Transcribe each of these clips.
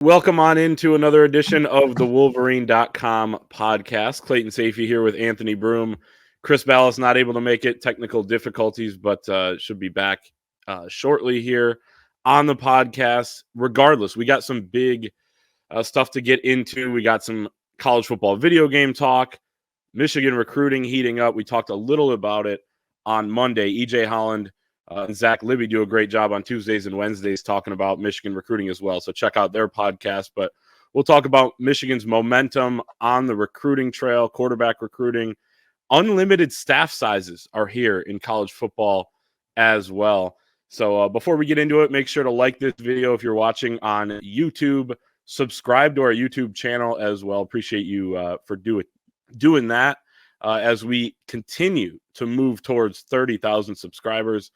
Welcome on into another edition of the Wolverine.com podcast. Clayton Safey here with Anthony Broom. Chris Ballas not able to make it, technical difficulties, but should be back shortly here on the podcast. Regardless, we got some big stuff to get into. We got some college football video game talk, Michigan recruiting heating up. We talked a little about it on Monday. EJ Holland and Zach Libby do a great job on Tuesdays and Wednesdays talking about Michigan recruiting as well. So check out their podcast. But we'll talk about Michigan's momentum on the recruiting trail, quarterback recruiting. Unlimited staff sizes are here in college football as well. So before we get into it, make sure to like this video if you're watching on YouTube. Subscribe to our YouTube channel as well. Appreciate you for doing that as we continue to move towards 30,000 subscribers.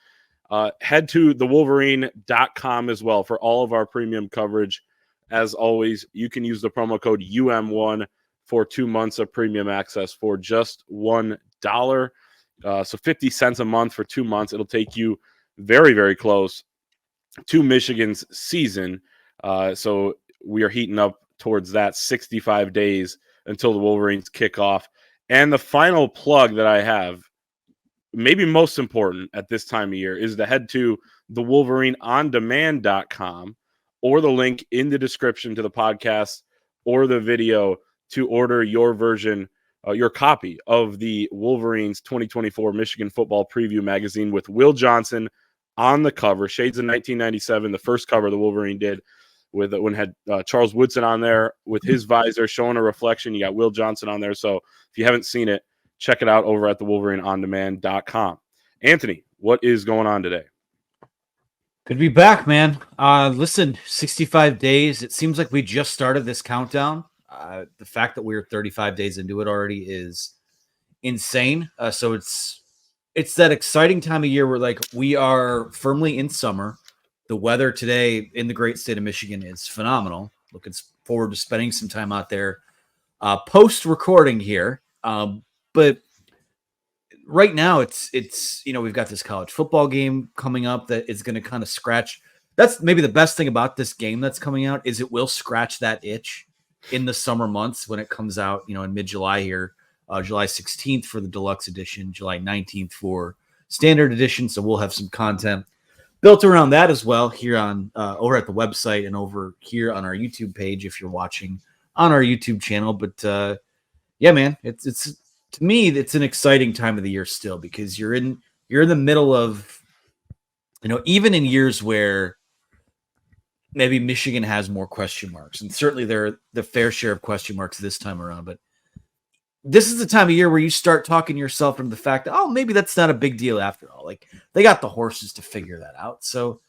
Head to thewolverine.com as well for all of our premium coverage. As always, you can use the promo code UM1 for 2 months of premium access for just $1. So 50 cents a month for 2 months. It'll take you very, very close to Michigan's season. So we are heating up towards that 65 days until the Wolverines kick off. And the final plug that I have, maybe most important at this time of year, is to head to thewolverineondemand.com or the link in the description to the podcast or the video to order your version, your copy of the Wolverines 2024 Michigan Football Preview Magazine with Will Johnson on the cover. Shades of 1997, the first cover the Wolverine did with when had Charles Woodson on there with his visor showing a reflection. You got Will Johnson on there. So if you haven't seen it, check it out over at thewolverineondemand.com. Anthony, what is going on today? Good to be back, man. Listen, 65 days. It seems like we just started this countdown. The fact that we're 35 days into it already is insane. So it's that exciting time of year where like we are firmly in summer. The weather today in the great state of Michigan is phenomenal. Looking forward to spending some time out there post recording here. But right now it's we've got this college football game coming up that is going to kind of scratch. That's maybe the best thing about this game that's coming out is it will scratch that itch in the summer months when it comes out, in mid-July here, July 16th for the deluxe edition, July 19th for standard edition. So we'll have some content built around that as well here on over at the website and over here on our YouTube page if you're watching on our YouTube channel. But yeah, man, it's to me, it's an exciting time of the year still because you're in the middle of, even in years where maybe Michigan has more question marks, and certainly there are the fair share of question marks this time around. But this is the time of year where you start talking yourself into the fact that, maybe that's not a big deal after all. Like they got the horses to figure that out. So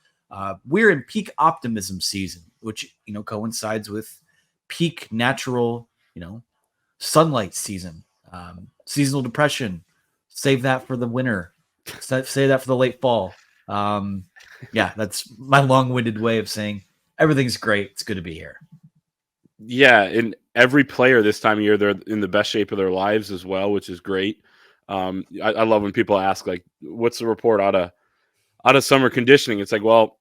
we're in peak optimism season, which, coincides with peak natural, sunlight season. Seasonal depression, save that for the winter, save that for the late fall. Yeah, that's my long-winded way of saying everything's great. It's good to be here. Yeah, and every player this time of year, they're in the best shape of their lives as well, which is great. I love when people ask, like, what's the report out of summer conditioning? It's like, well,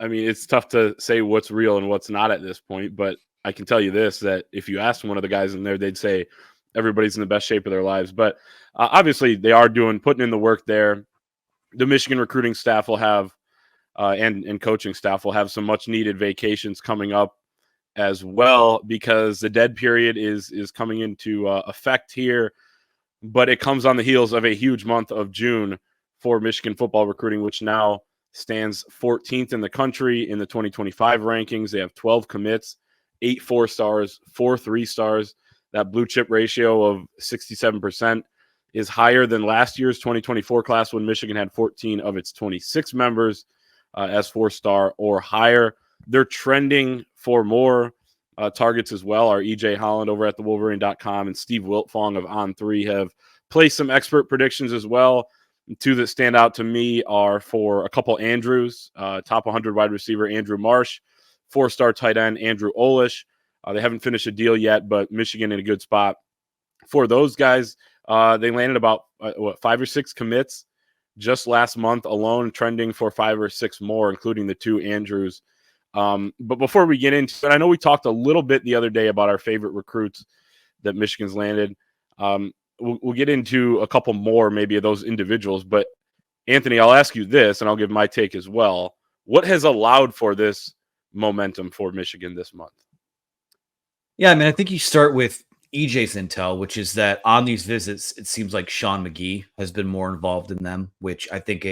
I mean, it's tough to say what's real and what's not at this point, but I can tell you this, that if you asked one of the guys in there, they'd say everybody's in the best shape of their lives. But obviously they are putting in the work there. The Michigan recruiting staff will have and coaching staff will have some much needed vacations coming up as well, because the dead period is coming into effect here. But it comes on the heels of a huge month of June for Michigan football recruiting, which now stands 14th in the country in the 2025 rankings. They have 12 commits, 8 4-stars, 4 3-stars. That blue chip ratio of 67% is higher than last year's 2024 class when Michigan had 14 of its 26 members as 4-star or higher. They're trending for more targets as well. Our EJ Holland over at thewolverine.com and Steve Wiltfong of On3 have placed some expert predictions as well. And two that stand out to me are for a couple Andrews, top 100 wide receiver Andrew Marsh, 4-star tight end Andrew Olish. They haven't finished a deal yet, but Michigan in a good spot for those guys. They landed about 5 or 6 commits just last month alone, trending for 5 or 6 more, including the 2 Andrews But before we get into it, I know we talked a little bit the other day about our favorite recruits that Michigan's landed. We'll get into a couple more maybe of those individuals. But Anthony, I'll ask you this, and I'll give my take as well. What has allowed for this momentum for Michigan this month? Yeah, I mean, I think you start with EJ's intel, which is that on these visits, it seems like Sean McGee has been more involved in them, which I think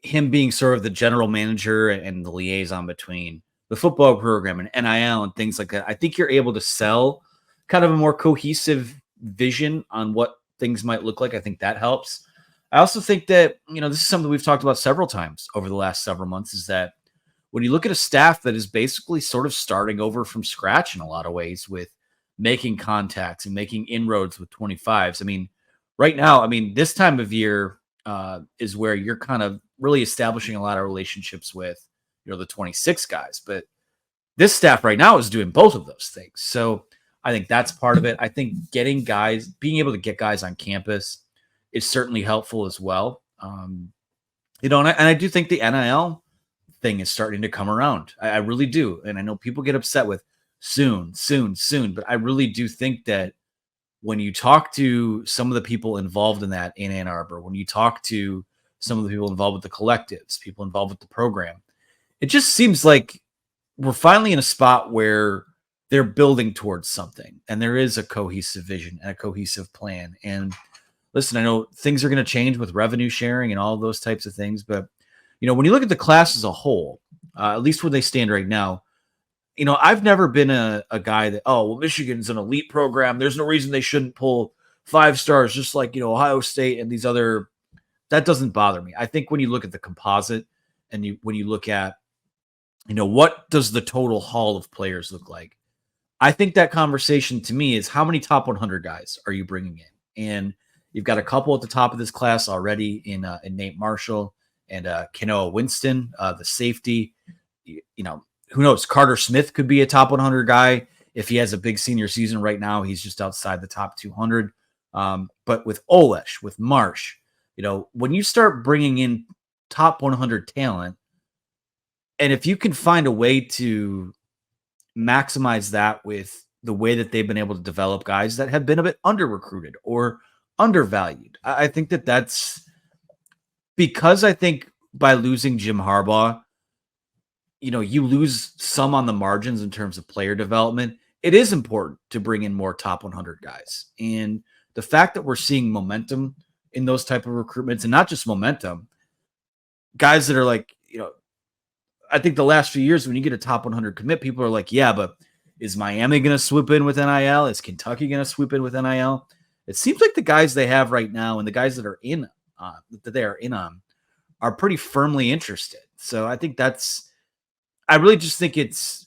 him being sort of the general manager and the liaison between the football program and NIL and things like that. I think you're able to sell kind of a more cohesive vision on what things might look like. I think that helps. I also think that, this is something we've talked about several times over the last several months, is that when you look at a staff that is basically sort of starting over from scratch in a lot of ways with making contacts and making inroads with 25s. I mean, right now, this time of year is where you're kind of really establishing a lot of relationships with, the 26 guys. But this staff right now is doing both of those things. So I think that's part of it. I think being able to get guys on campus is certainly helpful as well. And I do think the NIL thing is starting to come around. I really do. And I know people get upset with soon, but I really do think that when you talk to some of the people involved in that in Ann Arbor, when you talk to some of the people involved with the collectives, people involved with the program, it just seems like we're finally in a spot where they're building towards something and there is a cohesive vision and a cohesive plan. And listen, I know things are going to change with revenue sharing and all of those types of things, but when you look at the class as a whole, at least where they stand right now, I've never been a guy that, Michigan's an elite program. There's no reason they shouldn't pull 5 stars, just like, Ohio State and these other. That doesn't bother me. I think when you look at the composite and when you look at, what does the total haul of players look like? I think that conversation to me is how many top 100 guys are you bringing in? And you've got a couple at the top of this class already in Nate Marshall and Kenoa Winston, the safety. Who knows? Carter Smith could be a top 100 guy if he has a big senior season. Right now, he's just outside the top 200. But with Olesh, with Marsh, when you start bringing in top 100 talent, and if you can find a way to maximize that with the way that they've been able to develop guys that have been a bit under-recruited or undervalued, I think that's because I think by losing Jim Harbaugh, you lose some on the margins in terms of player development. It is important to bring in more top 100 guys. And the fact that we're seeing momentum in those type of recruitments, and not just momentum, guys that are like, I think the last few years when you get a top 100 commit, people are like, yeah, but is Miami going to swoop in with NIL? Is Kentucky going to swoop in with NIL? It seems like the guys they have right now and the guys that are in on are pretty firmly interested. So I think I really just think it's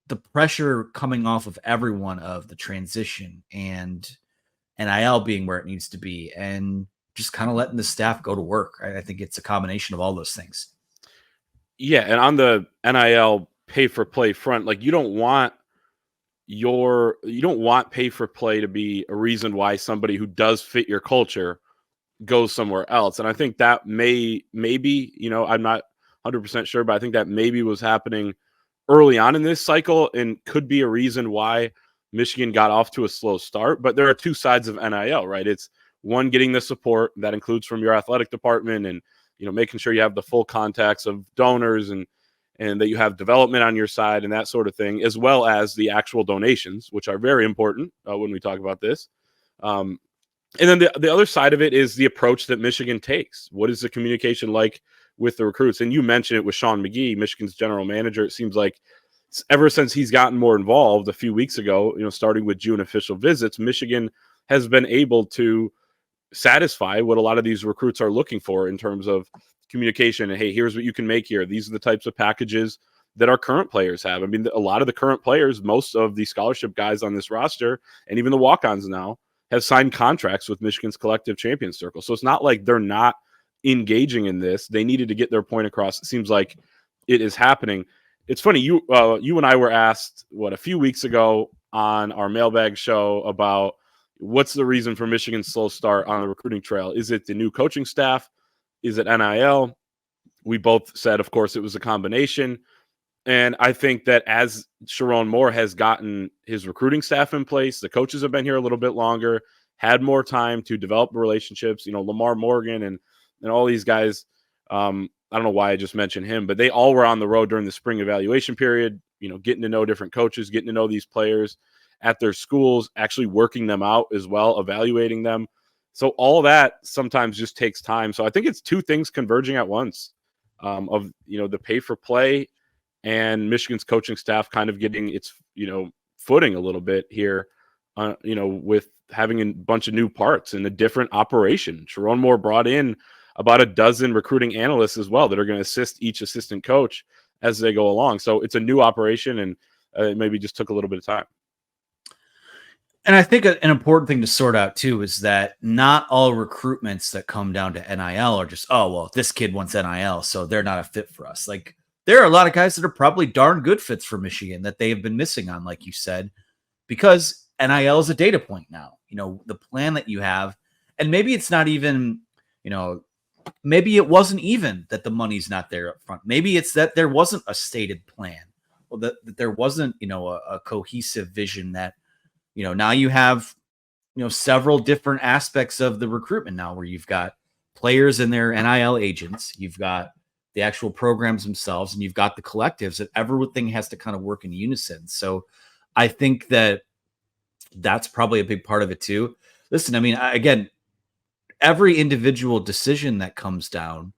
the pressure coming off of everyone of the transition and NIL being where it needs to be and just kind of letting the staff go to work. I think it's a combination of all those things. Yeah, and on the NIL pay for play front, like you don't want pay for play to be a reason why somebody who does fit your culture goes somewhere else. And I think that maybe, I'm not 100% sure, but I think that maybe was happening early on in this cycle and could be a reason why Michigan got off to a slow start. But there are two sides of NIL, right? It's one, getting the support that includes from your athletic department and, making sure you have the full contacts of donors and that you have development on your side and that sort of thing, as well as the actual donations, which are very important when we talk about this. And then the other side of it is the approach that Michigan takes. What is the communication like with the recruits? And you mentioned it with Sean McGee, Michigan's general manager. It seems like ever since he's gotten more involved a few weeks ago, starting with June official visits, Michigan has been able to satisfy what a lot of these recruits are looking for in terms of communication. And hey, here's what you can make here. These are the types of packages that our current players have. I mean, a lot of the current players, most of the scholarship guys on this roster, and even the walk-ons now, have signed contracts with Michigan's collective champion circle. So it's not like they're not engaging in this. They needed to get their point across. It seems like it is happening. It's funny. You and I were asked a few weeks ago on our mailbag show about what's the reason for Michigan's slow start on the recruiting trail. Is it the new coaching staff? Is it NIL? We both said, of course, it was a combination. And I think that as Sherrone Moore has gotten his recruiting staff in place, the coaches have been here a little bit longer, had more time to develop relationships. Lamar Morgan and all these guys. I don't know why I just mentioned him, but they all were on the road during the spring evaluation period. Getting to know different coaches, getting to know these players at their schools, actually working them out as well, evaluating them. So all that sometimes just takes time. So I think it's two things converging at once, of the pay for play and Michigan's coaching staff kind of getting its footing a little bit here, with having a bunch of new parts and a different operation. Sherrone Moore brought in about a dozen recruiting analysts as well that are going to assist each assistant coach as they go along. So it's a new operation, and it maybe just took a little bit of time. And I think an important thing to sort out too is that not all recruitments that come down to NIL are just, oh, well, this kid wants NIL, so they're not a fit for us. Like, there are a lot of guys that are probably darn good fits for Michigan that they have been missing on, like you said, because NIL is a data point now. The plan that you have, and maybe it's not even, maybe it wasn't even that the money's not there up front. Maybe it's that there wasn't a stated plan, or that there wasn't, a cohesive vision that, now you have, several different aspects of the recruitment now where you've got players and their NIL agents, you've got the actual programs themselves, and you've got the collectives, that everything has to kind of work in unison. So I think that that's probably a big part of it too. Listen, I mean, again, every individual decision that comes down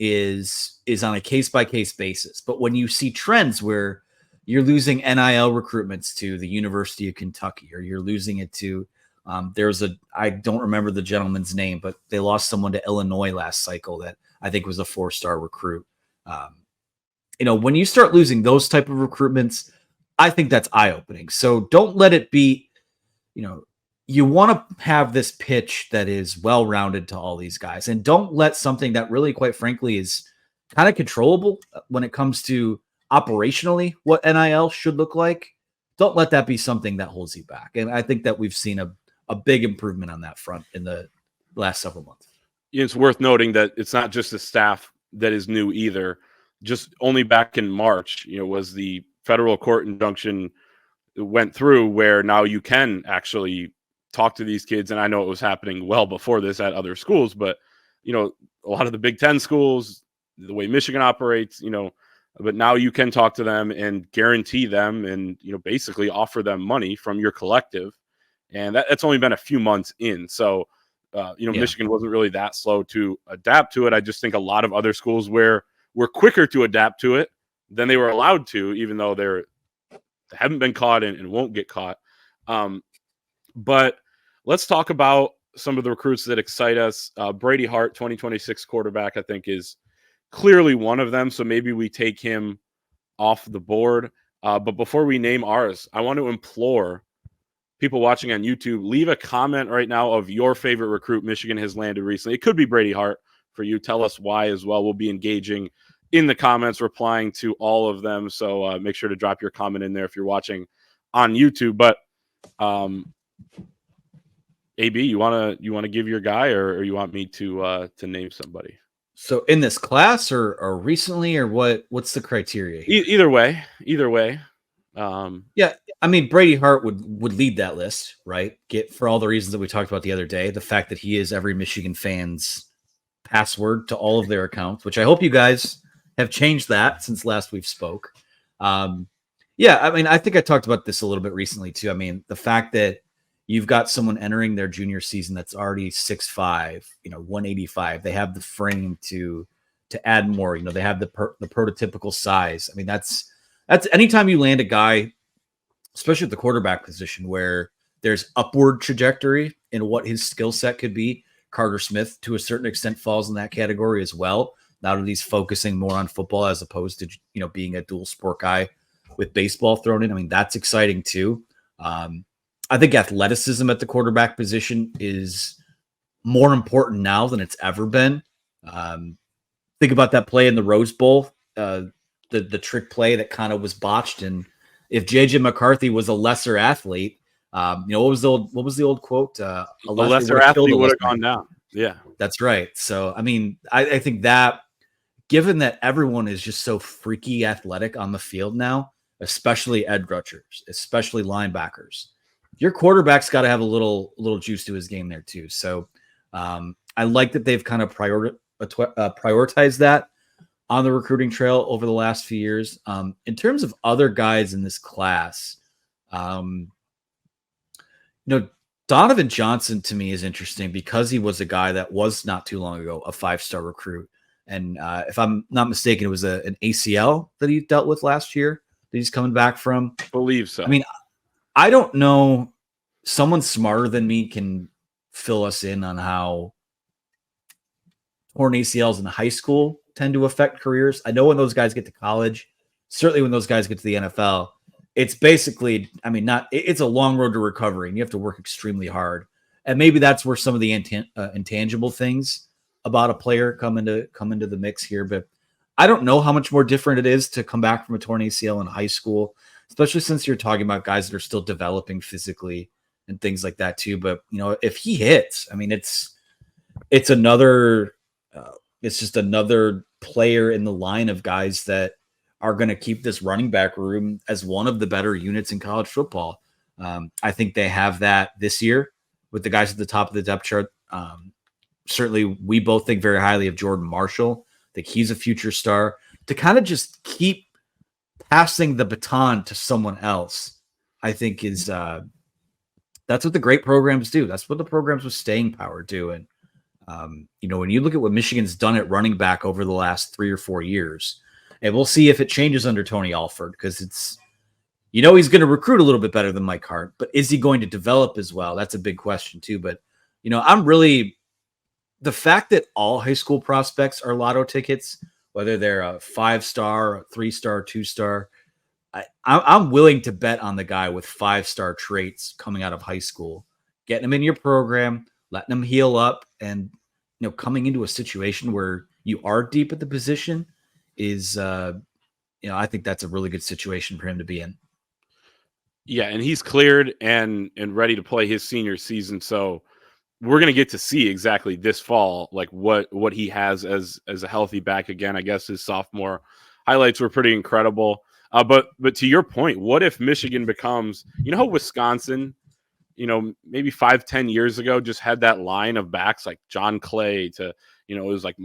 is on a case-by-case basis. But when you see trends where you're losing NIL recruitments to the University of Kentucky, or you're losing it to, I don't remember the gentleman's name, but they lost someone to Illinois last cycle that I think was a 4-star recruit. When you start losing those type of recruitments, I think that's eye-opening. So don't let it be, you want to have this pitch that is well-rounded to all these guys, and don't let something that really, quite frankly, is kind of controllable when it comes to operationally what NIL should look like. Don't let that be something that holds you back. And I think that we've seen a big improvement on that front in the last several months. It's worth noting that it's not just the staff that is new either. Just only back in March, was the federal court injunction went through where now you can actually talk to these kids. And I know it was happening well before this at other schools, but, a lot of the Big Ten schools, the way Michigan operates, but now you can talk to them and guarantee them and, basically offer them money from your collective. And that's only been a few months in. So, Michigan wasn't really that slow to adapt to it. I just think a lot of other schools were quicker to adapt to it than they were allowed to, even though they haven't been caught and won't get caught. But let's talk about some of the recruits that excite us. Brady Hart, 2026 quarterback, I think is clearly one of them. So maybe we take him off the board. But before we name ours, I want to implore people watching on YouTube, leave a comment right now of your favorite recruit Michigan has landed recently. It could be Brady Hart for you. Tell us why as well. We'll be engaging in the comments, replying to all of them. So make sure to drop your comment in there if you're watching on YouTube. But AB, you want to give your guy, or you want me to name somebody? So in this class or recently, or what's the criteria here? Either way. Yeah, I mean, Brady Hart would lead that list, right? For all the reasons that we talked about the other day, the fact that he is every Michigan fan's password to all of their accounts, which I hope you guys have changed that since last we've spoke. Yeah, I mean, I think I talked about this a little bit recently too. I mean, the fact that you've got someone entering their junior season that's already 6'5", 185. They have the frame to add more. They have the prototypical size. I mean, that's anytime you land a guy, especially at the quarterback position, where there's upward trajectory in what his skill set could be. Carter Smith, to a certain extent, falls in that category as well. Now that he's focusing more on football as opposed to being a dual sport guy with baseball thrown in. I mean, that's exciting too. I think athleticism at the quarterback position is more important now than it's ever been. Think about that play in the Rose Bowl, the trick play that kind of was botched. And if JJ McCarthy was a lesser athlete, what was the old quote? A lesser athlete would have gone down. Yeah, that's right. So, I mean, I think that given that everyone is just so freaky athletic on the field now, especially edge rushers, especially linebackers, your quarterback's got to have a little juice to his game there too. So I like that they've kind of prioritized that on the recruiting trail over the last few years. In terms of other guys in this class, Donovan Johnson to me is interesting because he was a guy that was not too long ago a 5-star recruit. And if I'm not mistaken, it was an ACL that he dealt with last year that he's coming back from. Believe so. I mean, I don't know. Someone smarter than me can fill us in on how torn ACLs in high school tend to affect careers. I know when those guys get to college, certainly when those guys get to the NFL, it's basically, it's a long road to recovery and you have to work extremely hard. And maybe that's where some of the intangible things about a player come into the mix here. But I don't know how much more different it is to come back from a torn ACL in high school, especially since you're talking about guys that are still developing physically and things like that too. But, if he hits, it's another, it's just another player in the line of guys that are going to keep this running back room as one of the better units in college football. I think they have that this year with the guys at the top of the depth chart. Certainly, we both think very highly of Jordan Marshall. I think he's a future star. To kind of just keep passing the baton to someone else, I think is that's what the great programs do. That's what the programs with staying power do. And when you look at what Michigan's done at running back over the last 3 or 4 years, and we'll see if it changes under Tony Alford, because it's, he's going to recruit a little bit better than Mike Hart, but is he going to develop as well? That's a big question too. But, the fact that all high school prospects are lotto tickets, whether they're a 5-star, a 3-star, 2-star, I'm willing to bet on the guy with 5-star traits coming out of high school, getting him in your program, letting him heal up, and coming into a situation where you are deep at the position is, I think that's a really good situation for him to be in. Yeah, and he's cleared and ready to play his senior season, so we're going to get to see exactly this fall, like what he has as a healthy back again. I guess his sophomore highlights were pretty incredible. But to your point, what if Michigan becomes, how Wisconsin, maybe 5-10 years ago just had that line of backs like John Clay to, it was like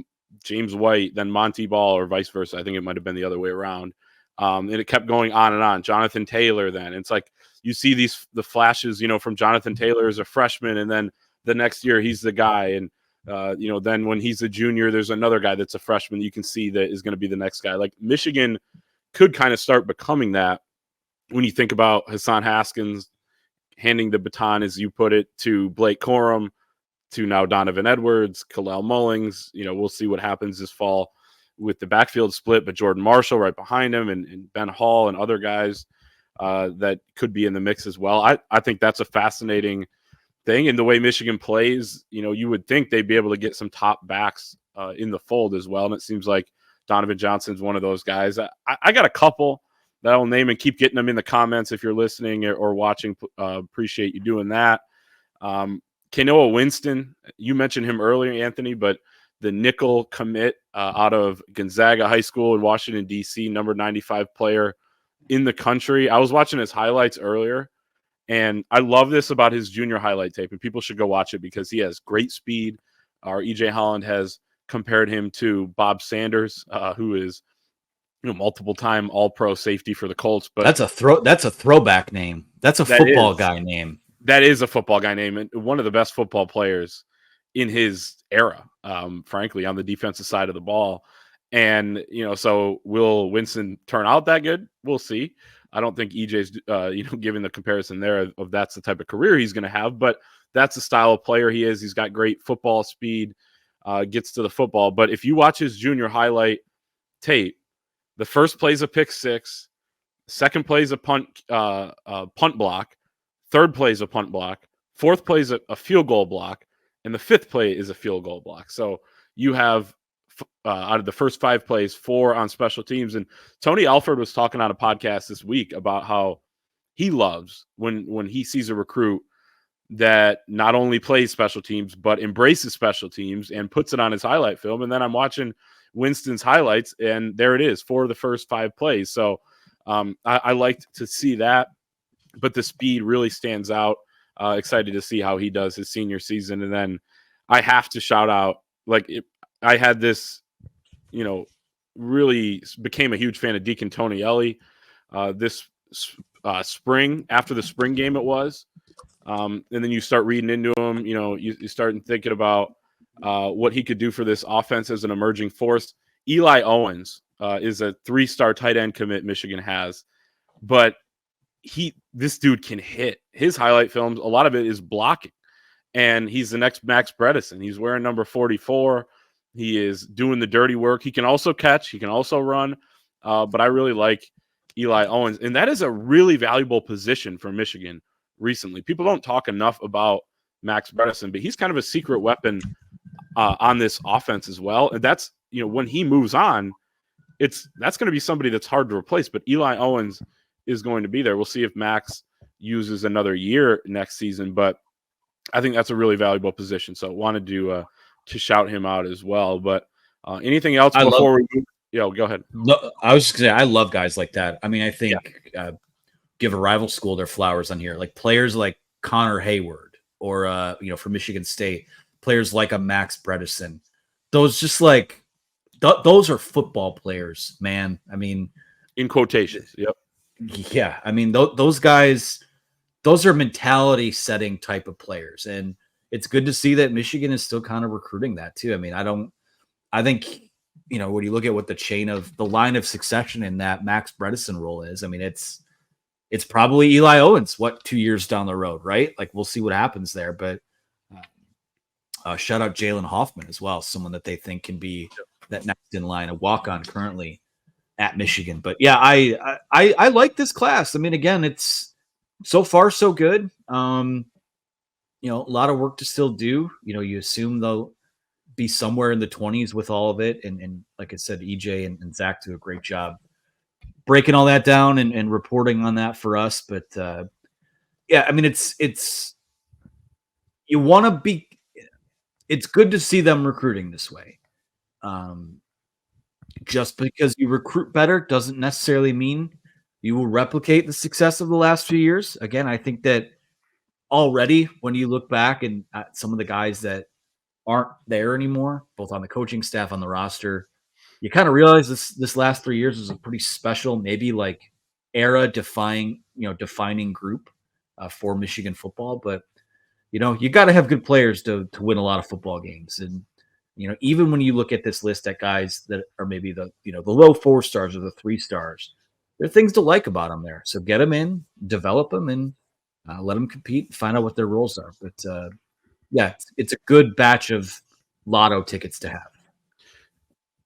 James White, then Monty Ball, or vice versa. I think it might have been the other way around. And it kept going on and on. Jonathan Taylor, then it's like you see the flashes, from Jonathan Taylor as a freshman, and then the next year he's the guy. And, then when he's a junior, there's another guy that's a freshman you can see that is going to be the next guy. Like Michigan could kind of start becoming that when you think about Hassan Haskins handing the baton, as you put it, to Blake Corum, to now Donovan Edwards, Kalel Mullings. We'll see what happens this fall with the backfield split, but Jordan Marshall right behind him, and Ben Hall and other guys that could be in the mix as well. I think that's a fascinating thing. And the way Michigan plays, you would think they'd be able to get some top backs in the fold as well. And it seems like Donovan Johnson's one of those guys. I got a couple that I'll name and keep getting them in the comments if you're listening or watching. Appreciate you doing that. Kenoa Winston, you mentioned him earlier, Anthony, but the nickel commit out of Gonzaga High School in Washington, D.C., number 95 player in the country. I was watching his highlights earlier, and I love this about his junior highlight tape, and people should go watch it because he has great speed. Our E.J. Holland has compared him to Bob Sanders, who is multiple-time All-Pro safety for the Colts. But that's a throwback name. That's a football guy name. That is a football guy name, and one of the best football players in his era, frankly, on the defensive side of the ball. And, so will Winston turn out that good? We'll see. I don't think EJ's, giving the comparison there of that's the type of career he's going to have, but that's the style of player he is. He's got great football speed, gets to the football. But if you watch his junior highlight tape, the first play is a pick six, second play is a punt block, third play is a punt block, fourth play is a field goal block, and the fifth play is a field goal block. So you have out of the first 5 plays, 4 on special teams. And Tony Alford was talking on a podcast this week about how he loves when he sees a recruit that not only plays special teams, but embraces special teams and puts it on his highlight film. And then I'm watching Winston's highlights, and there it is for the first 5 plays. So I liked to see that, but the speed really stands out. Excited to see how he does his senior season. And then I have to shout out, I had this, really became a huge fan of Deacon Tonielli this spring, after the spring game it was. And then you start reading into him, you start thinking about what he could do for this offense as an emerging force. Eli Owens is a 3-star tight end commit Michigan has, but this dude can hit. His highlight films, a lot of it is blocking, and he's the next Max Bredesen. He's wearing number 44. He is doing the dirty work. He can also catch. He can also run. But I really like Eli Owens, and that is a really valuable position for Michigan recently. People don't talk enough about Max Bredesen, but he's kind of a secret weapon on this offense as well. And that's, when he moves on, that's going to be somebody that's hard to replace. But Eli Owens is going to be there. We'll see if Max uses another year next season, but I think that's a really valuable position. So wanted to shout him out as well. But anything else before we move? Go ahead. No, I was just gonna say I love guys like that. I mean, I think give a rival school their flowers on here, like players like Connor Hayward or for Michigan State, players like a Max Bredesen. Those just those are football players, man. I mean, in quotations. Yep. Yeah, I mean those guys, those are mentality setting type of players, and it's good to see that Michigan is still kind of recruiting that too. I mean, I think when you look at what the line of succession in that Max Bredesen role is, I mean it's probably Eli Owens 2 years down the road, right? Like we'll see what happens there, but shout out Jalen Hoffman as well, someone that they think can be that next in line, a walk-on currently at Michigan. But yeah, I like this class. I mean, again, it's so far so good. A lot of work to still do. You assume they'll be somewhere in the 20s with all of it. And like I said, EJ and Zach do a great job breaking all that down and reporting on that for us. But yeah, I mean, it's you want to be. It's good to see them recruiting this way. Just because you recruit better doesn't necessarily mean you will replicate the success of the last few years. Again, I think that already when you look back and at some of the guys that aren't there anymore, both on the coaching staff, on the roster, you kind of realize this last 3 years was a pretty special, maybe like defining group for Michigan football. But you got to have good players to win a lot of football games. And even when you look at this list at guys that are maybe the low 4 stars or the 3 stars, there are things to like about them there. So get them in, develop them, and let them compete and find out what their roles are. But yeah, it's a good batch of lotto tickets to have.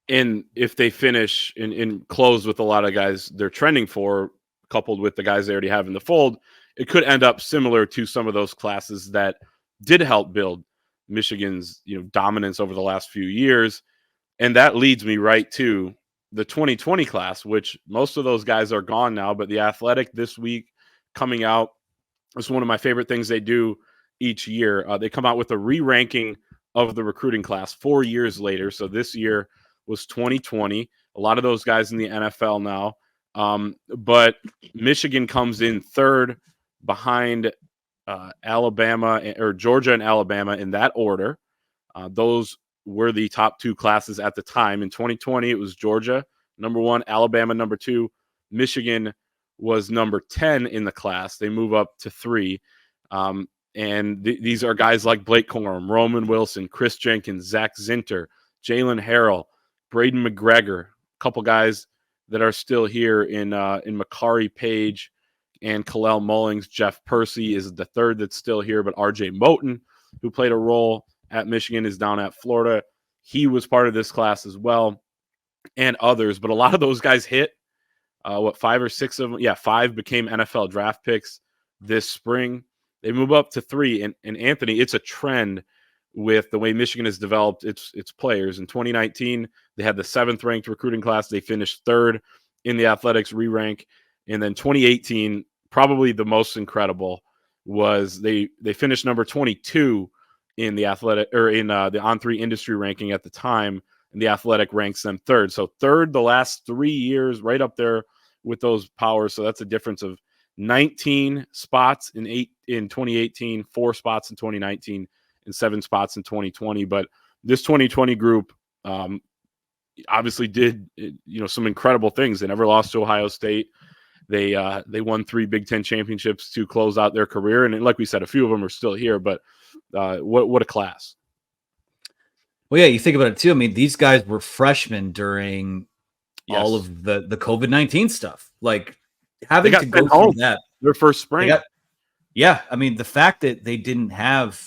And if they finish and close with a lot of guys they're trending for, coupled with the guys they already have in the fold, it could end up similar to some of those classes that did help build Michigan's dominance over the last few years. And that leads me right to the 2020 class, which most of those guys are gone now, but the Athletic this week coming out is one of my favorite things they do each year. They come out with a re-ranking of the recruiting class 4 years later. So this year was 2020. A lot of those guys in the NFL now. But Michigan comes in third behind Alabama or Georgia and Alabama in that order. Those were the top 2 classes at the time. In 2020, it was Georgia, number 1, Alabama, number 2. Michigan was number 10 in the class. They move up to 3. And these are guys like Blake Corum, Roman Wilson, Chris Jenkins, Zach Zinter, Jalen Harrell, Braden McGregor, a couple guys that are still here in Makari Page and Kalel Mullings. Jeff Percy is the third that's still here, but RJ Moten, who played a role at Michigan, is down at Florida. He was part of this class as well, and others. But a lot of those guys hit. 5 or 6 of them? Yeah, 5 became NFL draft picks this spring. They move up to 3. And Anthony, it's a trend with the way Michigan has developed its players. In 2019, they had the 7th ranked recruiting class. They finished 3rd in the Athletics re-rank. And then 2018, probably the most incredible, was they finished number 22 in the Athletic or in the On3 industry ranking at the time. and The Athletic ranks them third. So third the last 3 years, right up there with those powers. So that's a difference of 19 spots in 2018, 4 spots in 2019, and 7 spots in 2020. But this 2020 group obviously did some incredible things. They never lost to Ohio State. They won 3 Big Ten championships to close out their career, and like we said, a few of them are still here. But what a class! Well, yeah, you think about it too. I mean, these guys were freshmen during all Yes. of the COVID-19 stuff. Like They having got to go sent through home that. their first spring. Yeah, I mean, the fact that they didn't have,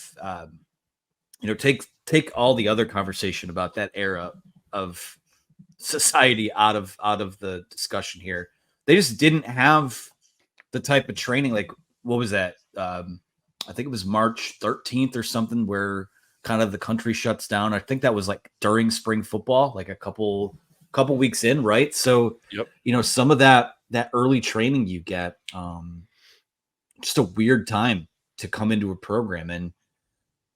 take all the other conversation about that era of society out of the discussion here. They just didn't have the type of training. Like, what was that? I think it was March 13th or something, where kind of the country shuts down. I think that was like during spring football, like a couple weeks in, right? So, Yep. Some of that early training you get, just a weird time to come into a program, and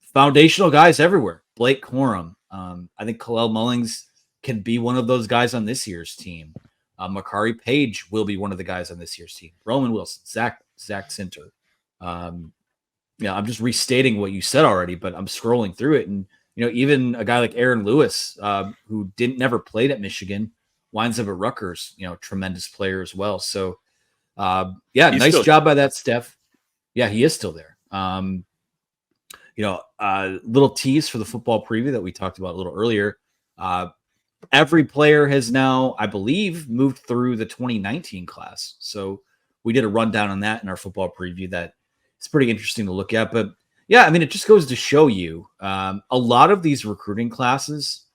foundational guys everywhere. Blake Corum, I think Kalel Mullings can be one of those guys on this year's team. Makari Page will be one of the guys on this year's team. Roman Wilson, Zach Sinter. I'm just restating what you said already, but I'm scrolling through it, and even a guy like Aaron Lewis, who never played at Michigan, winds up at Rutgers. Tremendous player as well. So, He's nice still job by that, Steph. Yeah, he is still there. Little tease for the football preview that we talked about a little earlier. Every player has now, I believe, moved through the 2019 class. So we did a rundown on that in our football preview. That it's pretty interesting to look at. But yeah, I mean, it just goes to show you a lot of these recruiting classes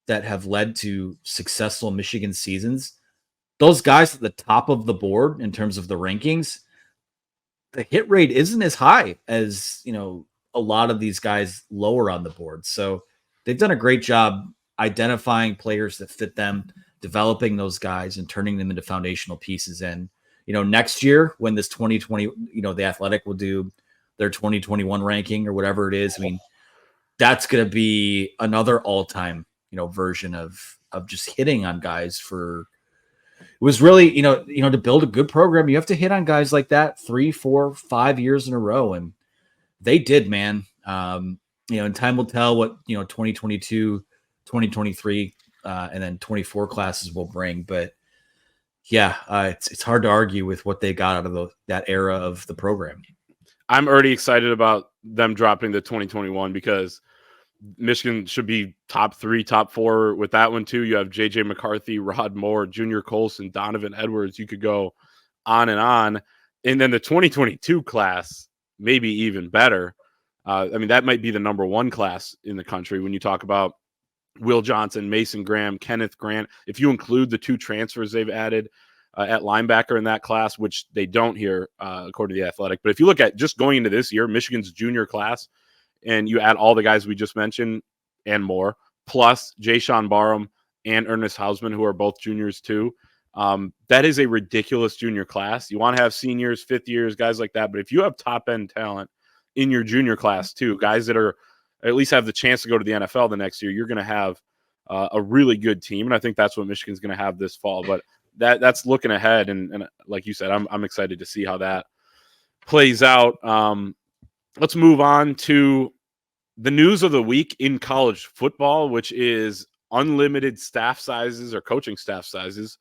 that have led to successful Michigan seasons. Those guys at the top of the board in terms of the rankings, the hit rate isn't as high as, a lot of these guys lower on the board. So they've done a great job identifying players that fit them, developing those guys and turning them into foundational pieces. And, next year when this 2020, the Athletic will do their 2021 ranking or whatever it is. I mean, that's going to be another all-time, version of just hitting on guys for, it was really, to build a good program, you have to hit on guys like that 3, 4, 5 years in a row. And they did, man. And time will tell what, 2022, 2023, and then 24 classes will bring. But yeah, it's hard to argue with what they got out of that era of the program. I'm already excited about them dropping the 2021 because Michigan should be top 3, top 4 with that one too. You have JJ McCarthy, Rod Moore, Junior Colson, Donovan Edwards. You could go on and on. And then the 2022 class, maybe even better. That might be the number 1 class in the country when you talk about Will Johnson, Mason Graham, Kenneth Grant. If you include the 2 transfers they've added at linebacker in that class, which they don't here, according to The Athletic. But if you look at just going into this year, Michigan's junior class, and you add all the guys we just mentioned and more, plus Jayshon Barham and Ernest Hausman, who are both juniors too. That is a ridiculous junior class. You want to have seniors, 5th years, guys like that. But if you have top-end talent in your junior class too, guys that are at least have the chance to go to the NFL the next year, you're going to have a really good team. And I think that's what Michigan's going to have this fall. But that's looking ahead. And like you said, I'm excited to see how that plays out. Let's move on to the news of the week in college football, which is unlimited staff sizes or coaching staff sizes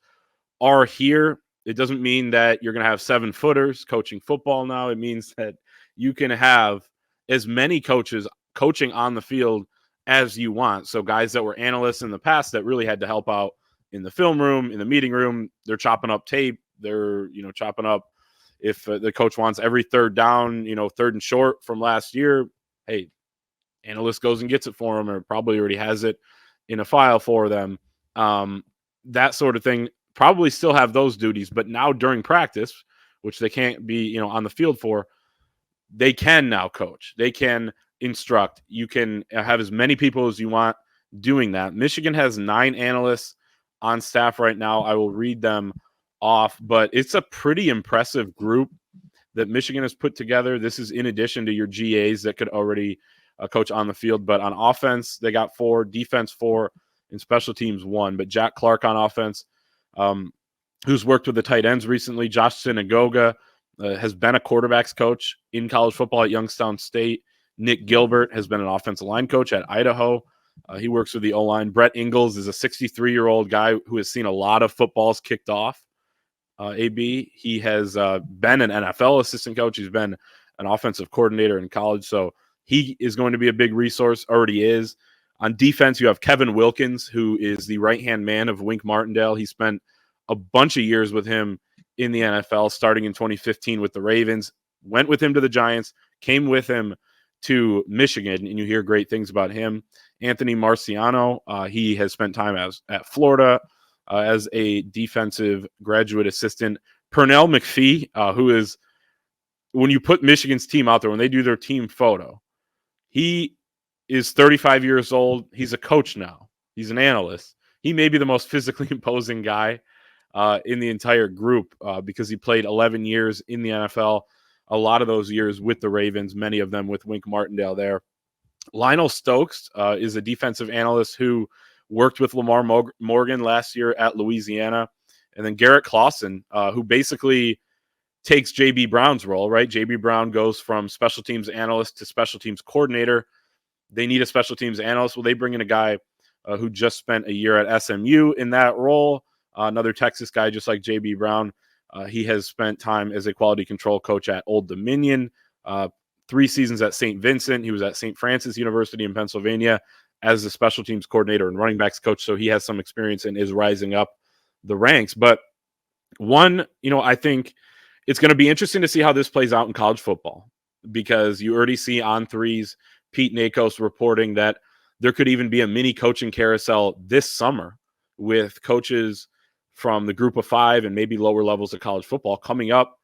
are here. It doesn't mean that you're going to have 7-footers coaching football now. It means that you can have as many coaches coaching on the field as you want. So guys that were analysts in the past that really had to help out in the film room, in the meeting room, they're chopping up tape. They're, chopping up if the coach wants every 3rd down, 3rd and short from last year. Hey, analyst goes and gets it for them, or probably already has it in a file for them. That sort of thing. Probably still have those duties, but now during practice, which they can't be, on the field for, they can now coach. They can instruct. You can have as many people as you want doing that. Michigan has 9 analysts on staff right now. I will read them off, but it's a pretty impressive group that Michigan has put together. This is in addition to your GAs that could already coach on the field, but on offense, they got 4, defense 4, and special teams 1. But Jack Clark on offense, who's worked with the tight ends recently. Josh Synagoga has been a quarterbacks coach in college football at Youngstown State. Nick Gilbert has been an offensive line coach at Idaho. He works with the O-line. Brett Ingles is a 63-year-old guy who has seen a lot of footballs kicked off. AB, he has been an NFL assistant coach. He's been an offensive coordinator in college. So he is going to be a big resource, already is. On defense, you have Kevin Wilkins, who is the right-hand man of Wink Martindale. He spent a bunch of years with him in the NFL, starting in 2015 with the Ravens, went with him to the Giants, came with him to Michigan, and you hear great things about him. Anthony Marciano, he has spent time at Florida as a defensive graduate assistant. Pernell McPhee, who is, when you put Michigan's team out there, when they do their team photo, he is 35 years old. He's a coach now. He's an analyst. He may be the most physically imposing guy in the entire group because he played 11 years in the NFL, a lot of those years with the Ravens, many of them with Wink Martindale there. Lionel Stokes is a defensive analyst who worked with Lamar Morgan last year at Louisiana. And then Garrett Clausen, who basically takes J.B. Brown's role, right? J.B. Brown goes from special teams analyst to special teams coordinator. They need a special teams analyst. Well, they bring in a guy who just spent a year at SMU in that role. Another Texas guy, just like J.B. Brown. He has spent time as a quality control coach at Old Dominion, 3 seasons at St. Vincent. He was at St. Francis University in Pennsylvania as a special teams coordinator and running backs coach. So he has some experience and is rising up the ranks. But I think it's going to be interesting to see how this plays out in college football, because you already see On Three's Pete Nakos reporting that there could even be a mini coaching carousel this summer with coaches from the group of 5 and maybe lower levels of college football coming up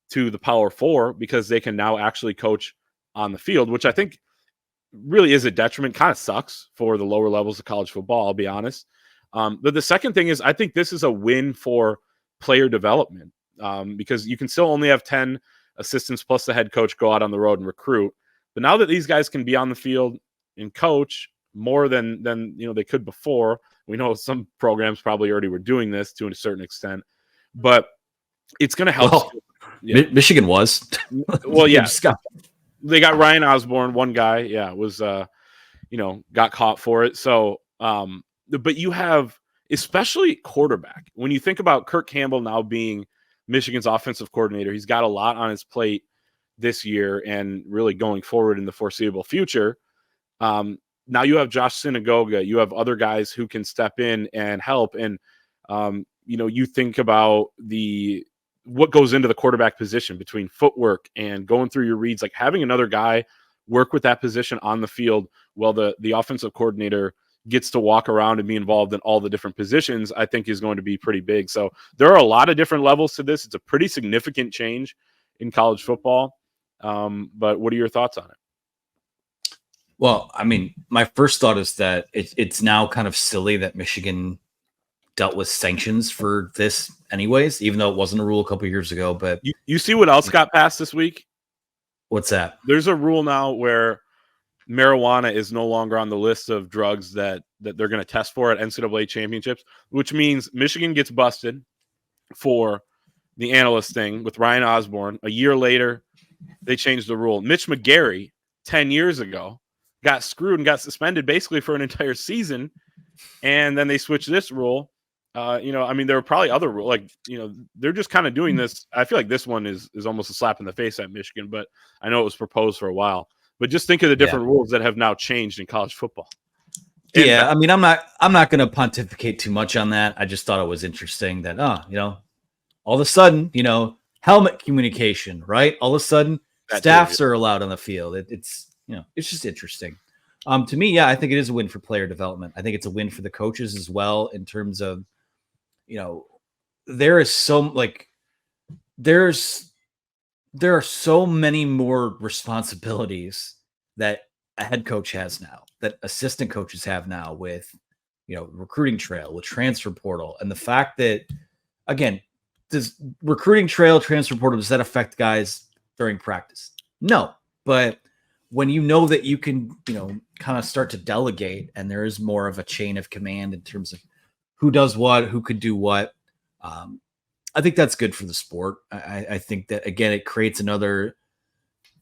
to the Power 4 because they can now actually coach on the field, which I think really is a detriment. Kind of sucks for the lower levels of college football, I'll be honest. But the second thing is, I think this is a win for player development because you can still only have 10 assistants plus the head coach go out on the road and recruit. But now that these guys can be on the field and coach more than they could before, we know some programs probably already were doing this to a certain extent, but it's going to help. Well, Michigan was. Well, yeah. They got Ryan Osborne, one guy, was got caught for it. So, but you have, especially quarterback, when you think about Kirk Campbell now being Michigan's offensive coordinator, he's got a lot on his plate this year and really going forward in the foreseeable future. Now you have Josh Synagoga, you have other guys who can step in and help. And, you think about what goes into the quarterback position between footwork and going through your reads, like having another guy work with that position on the field while the offensive coordinator gets to walk around and be involved in all the different positions, I think is going to be pretty big. So there are a lot of different levels to this. It's a pretty significant change in college football. But what are your thoughts on it? Well, I mean, my first thought is that it's now kind of silly that Michigan dealt with sanctions for this anyways, even though it wasn't a rule a couple of years ago. But you see what else got passed this week? What's that? There's a rule now where marijuana is no longer on the list of drugs that they're going to test for at NCAA championships, which means Michigan gets busted for the analyst thing with Ryan Osborne. A year later, they changed the rule. Mitch McGary, 10 years ago, got screwed and got suspended basically for an entire season. And then they switched this rule. There were probably other rules, they're just kind of doing this. I feel like this one is almost a slap in the face at Michigan, but I know it was proposed for a while. But just think of the different rules that have now changed in college football. Yeah, I mean, I'm not going to pontificate too much on that. I just thought it was interesting that, all of a sudden, helmet communication, right? All of a sudden, staffs are allowed on the field. It's just interesting. To me, I think it is a win for player development. I think it's a win for the coaches as well in terms of, there are so many more responsibilities that a head coach has now, that assistant coaches have now with, recruiting trail, with transfer portal. And the fact that, again, does recruiting trail, transfer portal, does that affect guys during practice? No, but when you know that you can, kind of start to delegate, and there is more of a chain of command in terms of who does what, who could do what. I think that's good for the sport. I think that, again, it creates another,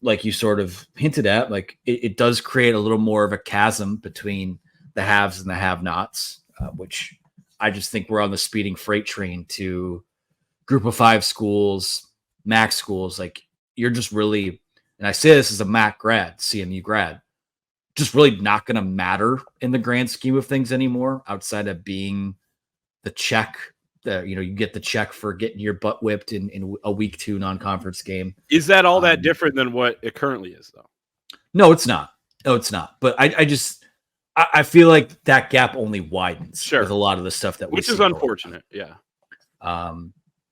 like you sort of hinted at, like it does create a little more of a chasm between the haves and the have-nots, which I just think we're on the speeding freight train to group of 5 schools, MAC schools. Like, you're just really, and I say this as a MAC grad, CMU grad, just really not going to matter in the grand scheme of things anymore, outside of being the check. You get the check for getting your butt whipped in a week 2 non-conference game. Is that all that different than what it currently is, though? No, it's not. But I feel like that gap only widens with a lot of the stuff that which is unfortunate. Yeah.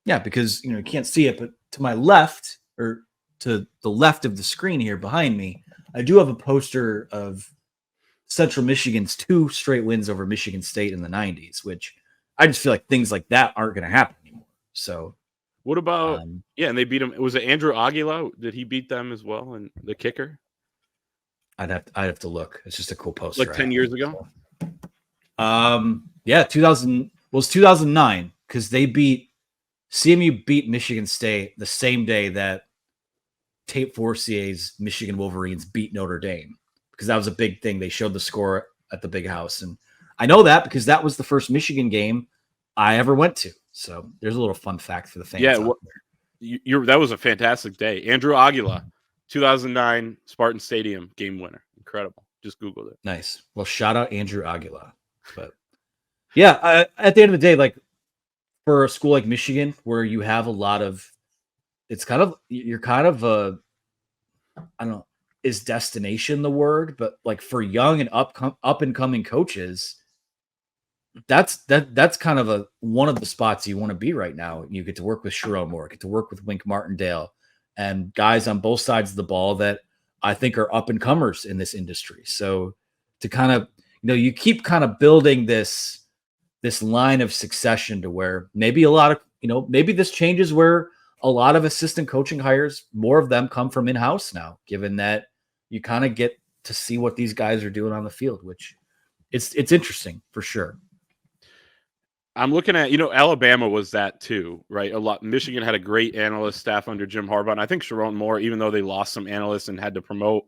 Because you can't see it, but to my left, or to the left of the screen here behind me, I do have a poster of Central Michigan's 2 straight wins over Michigan State in the 90s, which I just feel like things like that aren't going to happen anymore. So what about, and they beat him. Was it Andrew Aguila? Did he beat them as well? And the kicker? I'd have to look. It's just a cool poster. Like 10 years ago? 2000 was 2009, because CMU beat Michigan State the same day that Tate Forcier's Michigan Wolverines beat Notre Dame, because that was a big thing. They showed the score at the Big House, and I know that because that was the first Michigan game I ever went to. So there's a little fun fact for the fans. Yeah, that was a fantastic day. Andrew Aguila, 2009 Spartan Stadium game winner. Incredible. Just Googled it. Nice. Well, shout out Andrew Aguila. But yeah, at the end of the day, like, for a school like Michigan, where you have a lot of, you're kind of a, I don't know, is destination the word? But like, for young and up and coming coaches, that's kind of one of the spots you want to be right now. You get to work with Sherrone more, get to work with Wink Martindale, and guys on both sides of the ball that I think are up and comers in this industry. So to kind of, you keep kind of building this line of succession to where maybe a lot of, maybe this changes where a lot of assistant coaching hires, more of them come from in-house now, given that you kind of get to see what these guys are doing on the field, which it's interesting for sure. I'm looking at, Alabama was that too, right? Michigan had a great analyst staff under Jim Harbaugh, and I think Sherrone more, even though they lost some analysts and had to promote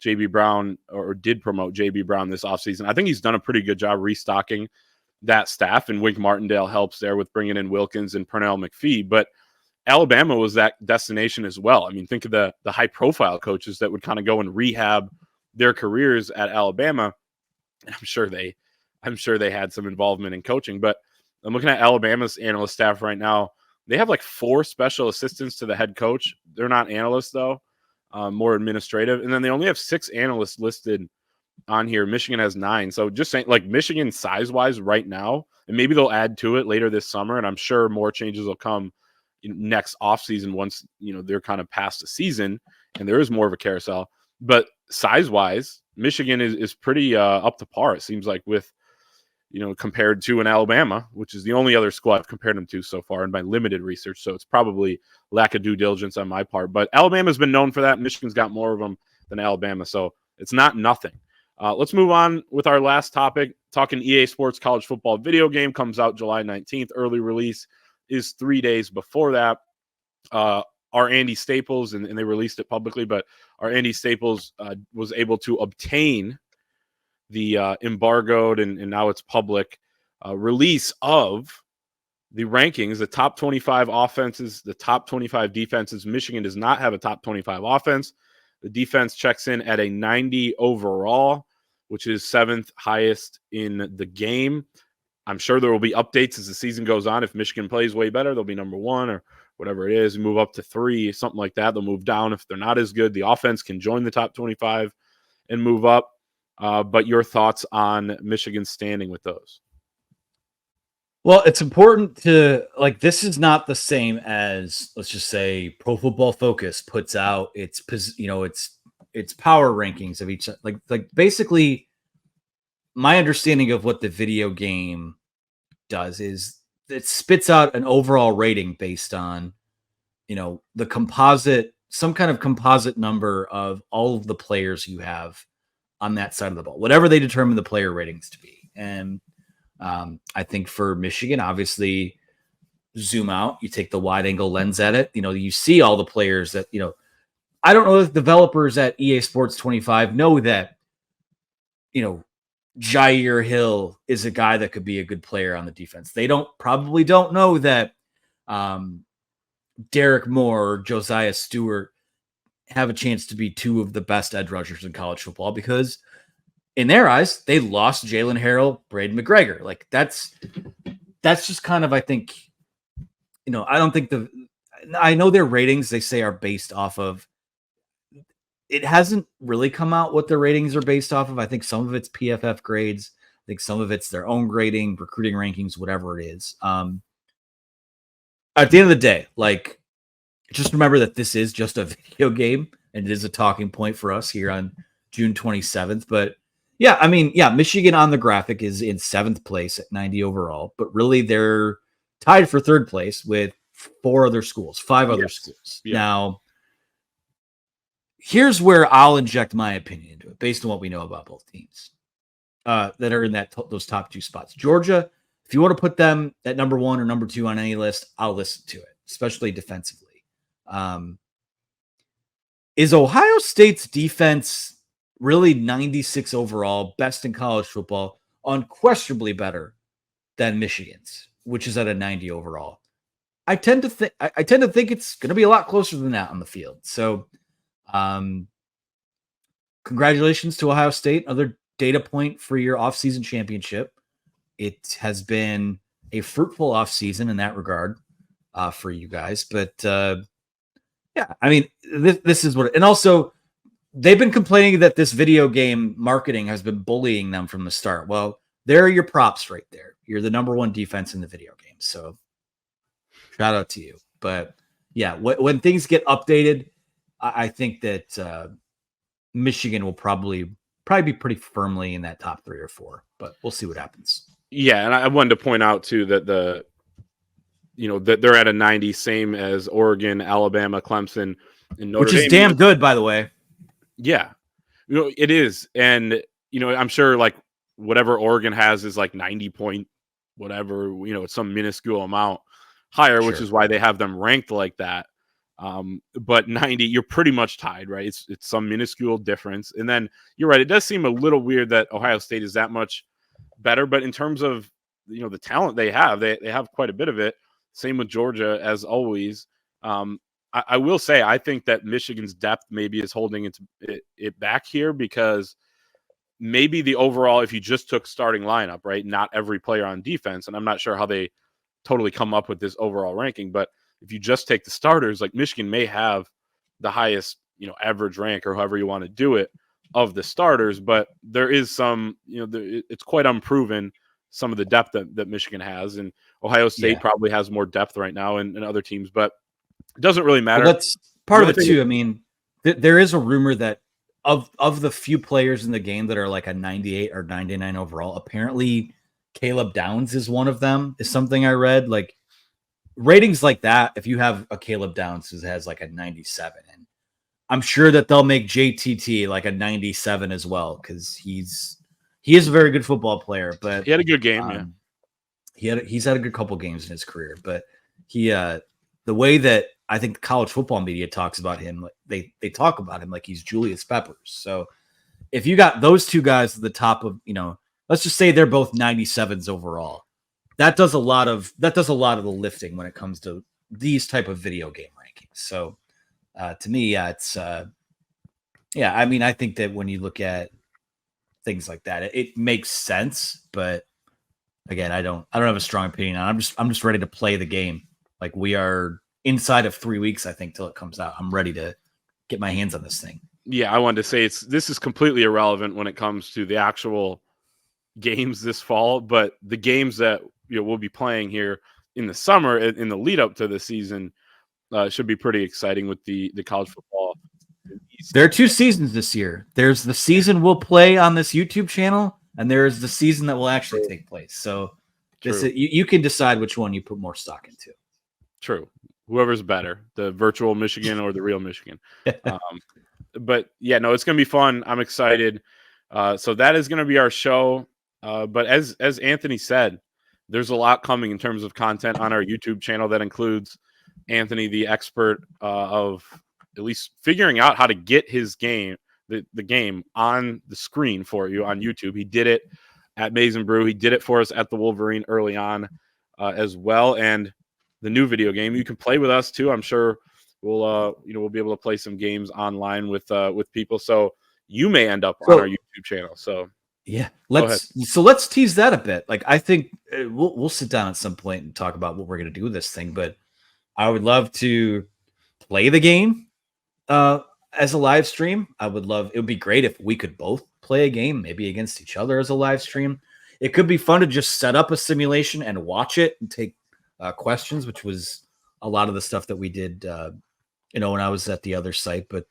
JB Brown, or did promote JB Brown this offseason. I think he's done a pretty good job restocking that staff, and Wink Martindale helps there with bringing in Wilkins and Pernell McPhee. But Alabama was that destination as well. I mean, think of the high-profile coaches that would kind of go and rehab their careers at Alabama. I'm sure they had some involvement in coaching, but I'm looking at Alabama's analyst staff right now. They have like 4 special assistants to the head coach. They're not analysts, though, more administrative. And then they only have 6 analysts listed on here. Michigan has 9. So just saying, like, Michigan size-wise right now, and maybe they'll add to it later this summer, and I'm sure more changes will come next offseason once, they're kind of past the season and there is more of a carousel. But size-wise, Michigan is pretty up to par, it seems like, with, compared to an Alabama, which is the only other school I've compared them to so far in my limited research. So it's probably lack of due diligence on my part. But Alabama's been known for that. Michigan's got more of them than Alabama. So it's not nothing. Let's move on with our last topic. Talking EA Sports college football video game comes out July 19th. Early release is 3 days before that. Our Andy Staples, and they released it publicly, but our Andy Staples was able to obtain the embargoed, and now it's public release of the rankings, the top 25 offenses, the top 25 defenses. Michigan does not have a top 25 offense. The defense checks in at a 90 overall, which is 7th highest in the game. I'm sure there will be updates as the season goes on. If Michigan plays way better, they'll be number 1 or whatever it is, move up to 3, something like that. They'll move down if they're not as good. The offense can join the top 25 and move up. But your thoughts on Michigan's standing with those? Well, it's important to, like, this is not the same as, let's just say, Pro Football Focus puts out its power rankings of each. Like basically, my understanding of what the video game does is it spits out an overall rating based on, the composite some kind of composite number of all of the players you have on that side of the ball, whatever they determine the player ratings to be. And I think for Michigan, obviously, zoom out, you take the wide angle lens at it. You see all the players that, I don't know if developers at EA Sports 25 know that, Jair Hill is a guy that could be a good player on the defense. They probably don't know that Derek Moore or Josiah Stewart have a chance to be two of the best edge rushers in college football, because in their eyes, they lost Jalen Harrell, Braden McGregor. Like that's just kind of, I think, I don't think I know their ratings, they say, are based off of, it hasn't really come out what their ratings are based off of. I think some of it's PFF grades. I think some of it's their own grading, recruiting rankings, whatever it is. At the end of the day, like, just remember that this is just a video game, and it is a talking point for us here on June 27th. But Michigan on the graphic is in 7th place at 90 overall, but really they're tied for 3rd place with 5 other schools. Yeah. Now, here's where I'll inject my opinion into it based on what we know about both teams that are in those top 2 spots. Georgia, if you want to put them at number 1 or number 2 on any list, I'll listen to it, especially defensively. Is Ohio State's defense really 96 overall, best in college football, unquestionably better than Michigan's, which is at a 90 overall? I tend to think it's going to be a lot closer than that on the field. So, congratulations to Ohio State. Another data point for your offseason championship. It has been a fruitful offseason in that regard for you guys. But this is what, and also they've been complaining that this video game marketing has been bullying them from the start. Well, there are your props right there. You're the number 1 defense in the video game. So shout out to you. But yeah, when things get updated, I think that Michigan will probably be pretty firmly in that top 3 or 4, but we'll see what happens. Yeah, and I wanted to point out too that that they're at a 90, same as Oregon, Alabama, Clemson, and Notre Dame. Which is damn good, by the way. Yeah, it is, and I'm sure like whatever Oregon has is like 90 point whatever. It's some minuscule amount higher, sure, which is why they have them ranked like that. But 90, you're pretty much tied, right? It's some minuscule difference. And then you're right, it does seem a little weird that Ohio State is that much better, but in terms of the talent they have quite a bit of it. Same with Georgia, as always. I will say I think that Michigan's depth maybe is holding it back here, because maybe the overall, if you just took starting lineup, right, not every player on defense, and I'm not sure how they totally come up with this overall ranking, but if you just take the starters, like Michigan may have the highest, average rank, or however you want to do it, of the starters, but there is some, it's quite unproven, some of the depth that Michigan has, and Ohio State probably has more depth right now and other teams, but it doesn't really matter. Well, that's part of it too. I mean, there is a rumor that of the few players in the game that are like a 98 or 99 overall, apparently Caleb Downs is one of them, is something I read. Like, ratings like that, if you have a Caleb Downs who has like a 97, and I'm sure that they'll make JTT like a 97 as well, because he is a very good football player. But he had a good game. He's had a good couple games in his career. But the way that I think college football media talks about him, like they talk about him like he's Julius Peppers. So if you got those two guys at the top of, let's just say they're both 97s overall, that does a lot of the lifting when it comes to these type of video game rankings. So to me, it's I mean, I think that when you look at things like that, it makes sense. But again, I don't have a strong opinion on it. I'm just ready to play the game. Like, we are inside of 3 weeks, I think, till it comes out. I'm ready to get my hands on this thing. Yeah, I wanted to say this is completely irrelevant when it comes to the actual games this fall, but the games that we'll be playing here in the summer, in the lead up to the season, should be pretty exciting with the college football. There are 2 seasons this year. There's the season we'll play on this YouTube channel, and there's the season that will actually take place. So you can decide which one you put more stock into. True. whoever's better, the virtual Michigan or the real Michigan. But yeah, no, it's going to be fun. I'm excited. So that is going to be our show. But as Anthony said, there's a lot coming in terms of content on our YouTube channel that includes Anthony, the expert of at least figuring out how to get his game, the game on the screen for you on YouTube. He did it at Maize and Brew. He did it for us at the Wolverine early on as well. And the new video game, you can play with us too. I'm sure we'll be able to play some games online with people. So you may end up on our YouTube channel. So yeah, let's tease that a bit. Like, I think we'll sit down at some point and talk about what we're going to do with this thing. But I would love to play the game as a live stream. It would be great if we could both play a game, maybe against each other as a live stream. It could be fun to just set up a simulation and watch it and take questions, which was a lot of the stuff that we did, when I was at the other site. But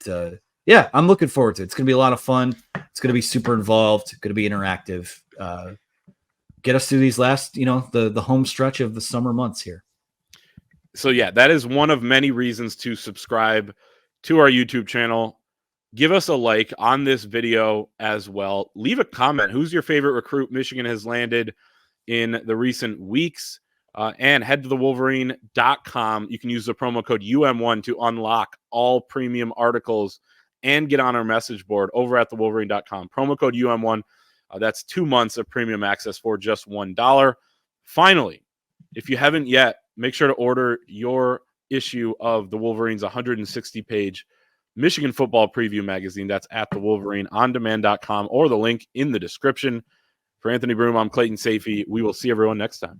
yeah, I'm looking forward to it. It's going to be a lot of fun. It's going to be super involved. Going to be interactive. Get us through these last, the home stretch of the summer months here. So yeah, that is one of many reasons to subscribe to our YouTube channel. Give us a like on this video as well. Leave a comment. Who's your favorite recruit Michigan has landed in the recent weeks? And head to the Wolverine.com. You can use the promo code UM1 to unlock all premium articles and get on our message board over at the Wolverine.com. Promo code UM1. That's 2 months of premium access for just $1. Finally, if you haven't yet, make sure to order your issue of the Wolverines 160-page Michigan football preview magazine. That's at the Wolverine.ondemand.com or the link in the description. For Anthony Broom, I'm Clayton Safey. We will see everyone next time.